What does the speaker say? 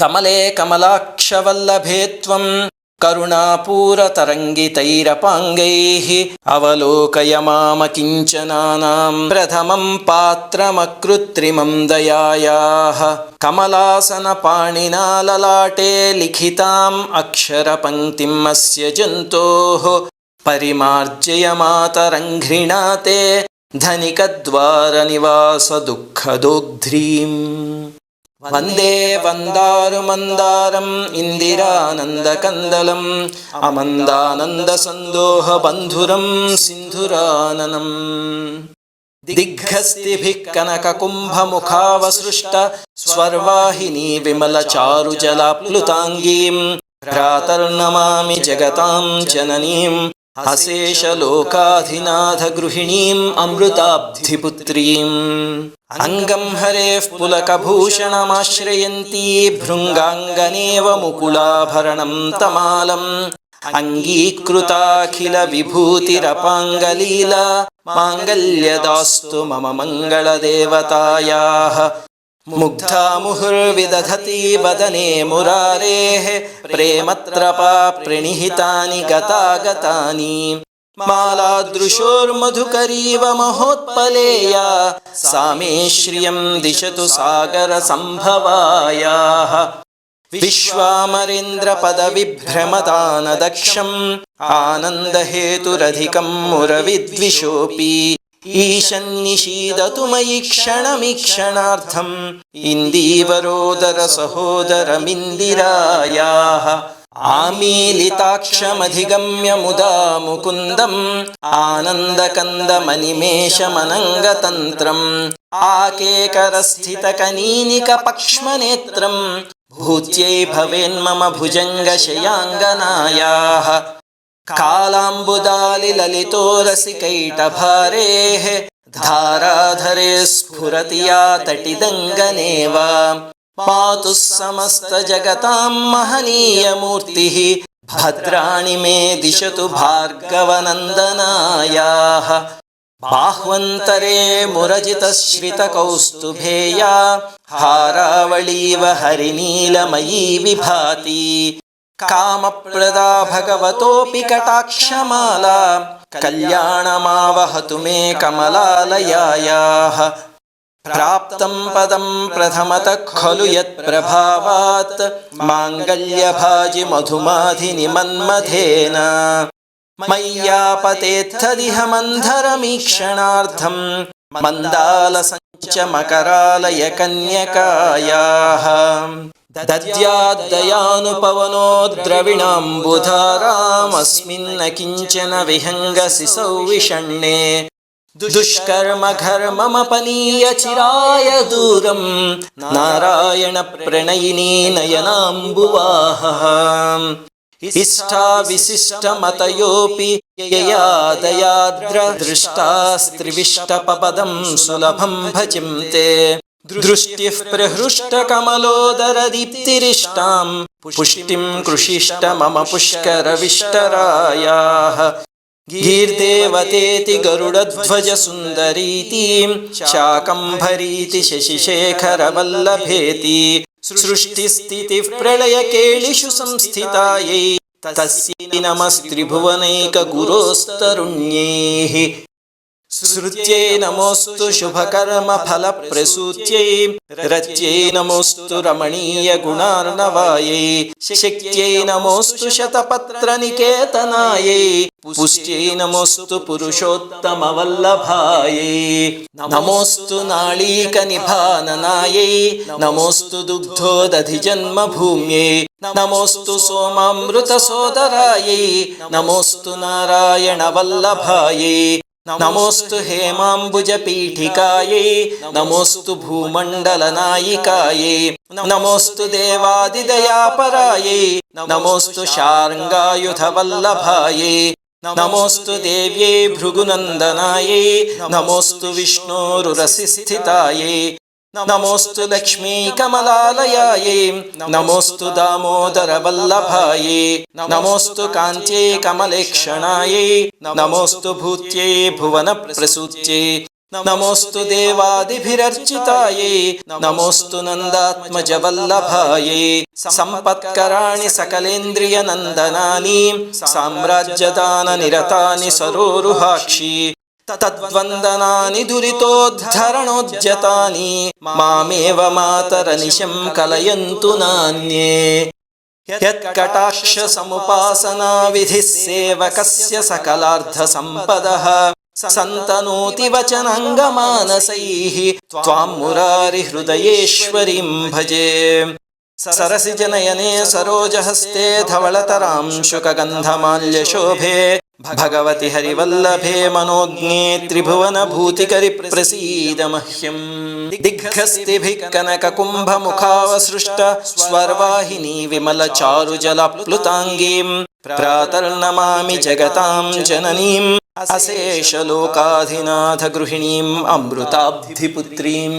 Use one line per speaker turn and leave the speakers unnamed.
కమలే కమలాక్షవల్లభే త్వం కరుణాపూరతరంగితైరపాంగైః అవలోకయ మామకించనానాం ప్రథమం పాత్రమకృత్రిమం దయాయాః కమలాసన పాణినా లలాటే లిఖితాం అక్షరపంక్తిం అస్య జంతోః పరిమార్జయ మాతరంఘ్రిణాతే ధనికద్వార నివాస దుఃఖదోగ్ధ్రీం వందే వందారుమందారం ఇందిరానందకందలం అమందానందసందోహ బంధురం సింధురాననం దిగ్ఘస్తిభిః కనకకుంభముఖావసృష్ట స్వర్వాహినీ విమలచారుజలాప్లుతాంగీం భ్రాతర్నమామి జగతాం జననీం అశేషలోకాధినాథగృహిణీం అమృతాబ్ధిపుత్రీం అంగం హరేః పులకభూషణమాశ్రయంతీ భృంగాంగనేవ ముకుళాభరణం తమాలం అంగీకృతాఖిల విభూతిరపాంగలీలా మాంగళ్యదాస్తు మమ మంగళదేవతాయాః ముగ్ధా ముహుర్విదధతి వదనే మురారేః ప్రేమత్రపా ప్రణిహితాని గతాగతాని మాలాదృశోర్మధుకరీవ మహోత్పలేయా సా మే శ్రియం దిశతు సాగర సంభవాయాః విశ్వామరేంద్ర పదవిభ్రమదానదక్షం ఆనందహేతురధికం మురవిద్విషోపి ఈశన్నిషీదతు మయి క్షణమిక్షణార్థం ఇందీవరోదర సహోదరమిందిరాయాః ఆమీలితాక్షమధిగమ్య ముదా ముకుందం ఆనందకందమనిమేషమనంగతంత్రం ఆకేకరస్థితకనీనిక పక్ష్మనేత్రం భూత్యై భవేన్మమ భుజంగశయాంగనాయాః కాళాంబుదాలి లలితో రసికైటభారేః ధారాధరే స్ఫురతి యా తటిదంగనేవ మాతుః సమస్త జగతాం మహనీయమూర్తిః భద్రాణి మే దిశతు భార్గవనందనాయాః బాహ్వంతరే మురజితశ్రితకౌస్తుభేయా హారావళీవ హరినీలమయీ విభాతి కామప్రదా భగవతోపి కటాక్షమాలా కళ్యాణమావహతు మే కమలాలయాయాః ప్రాప్తం పదం ప్రథమతః ఖలు యత్ప్రభావాత్ మాంగళ్యభాజి మధుమాధిని మన్మథేన మయ్యాపతేత్తదిహ మంధరమీక్షణార్థం మందాలసంచ మకరాలయ కన్యకాయాః దద్యాద్దయానుపవనో ద్రవిణాంబుధారామస్మిన్న కించన విహంగసి సౌవిషణ్ణే దుష్కర్మ ఘర్మమపనీయ చిరాయ దూరం నారాయణ ప్రణయినీ నయనాంబువాహః ఇష్టా విశిష్టమతయోపి యయా దయాద్ర దృష్టాస్త్రివిష్టపదం సులభం భజింతే దృష్టిః ప్రహృష్టకమలోదరదీప్తిరిష్టాం పుష్టిం కృషిష్ట మమ పుష్కరవిష్టరాయాః గీర్దేవతేతి గరుడధ్వజ సుందరీతిం శాకంభరీతి శశిశేఖరవల్లభేతి సృష్టిస్థితిః ప్రళయకేళిషు సంస్థితాయై తస్యై నమస్త్రిభువనైక గురోస్తరుణ్యైః శృత్యై నమోస్తు శుభకర్మ ఫల ప్రసూత్యై రత్యై నమోస్తు రమణీయ గుణార్ణవాయై శక్త్యై నమోస్తు శతపత్ర నికేతనాయై పుష్ట్యై నమోస్తు పురుషోత్తమ వల్లభాయై నమోస్తు నాళీక నిభాననాయై నమోస్తు దుగ్ధోదధి జన్మభూమ్యై నమోస్తు సోమామృత సోదరాయై నమోస్తు నారాయణ వల్లభాయై నమోస్తు హేమాంబుజపీఠికాయై నమోస్తు భూమండలనాయికాయై నమోస్తు దేవాదిదయాపరాయై నమోస్తు శార్ంగాయుధవల్లభాయై నమోస్తు దేవ్యై భృగునందనాయై నమోస్తు విష్ణోరురసిస్థితాయై నమోస్తు లక్ష్మీ కమలాలయాయై నమోస్తు దామోదర వల్లభాయై నమోస్తు కాంత్యై కమలేక్షణాయై నమోస్తు భూత్యై భువన ప్రసూత్యై నమోస్తు దేవాదిభిరర్చితాయై నమోస్తు నందాత్మజవల్లభాయై సంపత్కరాణి సకలేంద్రియనందనాని సామ్రాజ్యదాన నిరతాని సరోరుహాక్షి తద్వందనాని దురితోద్ధరణోద్యతాని మామేవ మాతరనిశం కలయంతు నాన్యే యత్కటాక్ష సముపాసనా విధిః సేవకస్య సకలార్థ సంపదః సంతనోతి వచనాంగమానసైః త్వాం మురారి హృదయేశ్వరీం భజే సరసిజనయనే సరోజహస్తే ధవళతరాం శుకగంధమాల్యశోభే భగవతి హరివల్లభే మనోజ్ఞే త్రిభువన భూతికరి ప్రసీద మహ్యం దిగ్ఘస్తిభిః కనక కుంభముఖావసృష్ట స్వర్వాహినీ విమల చారు జలప్లుతాంగీం ప్రాతర్నమామి జగతాం జననీం అశేషలోకాధినాథ గృహిణీం అమృతాబ్ధిపుత్రీం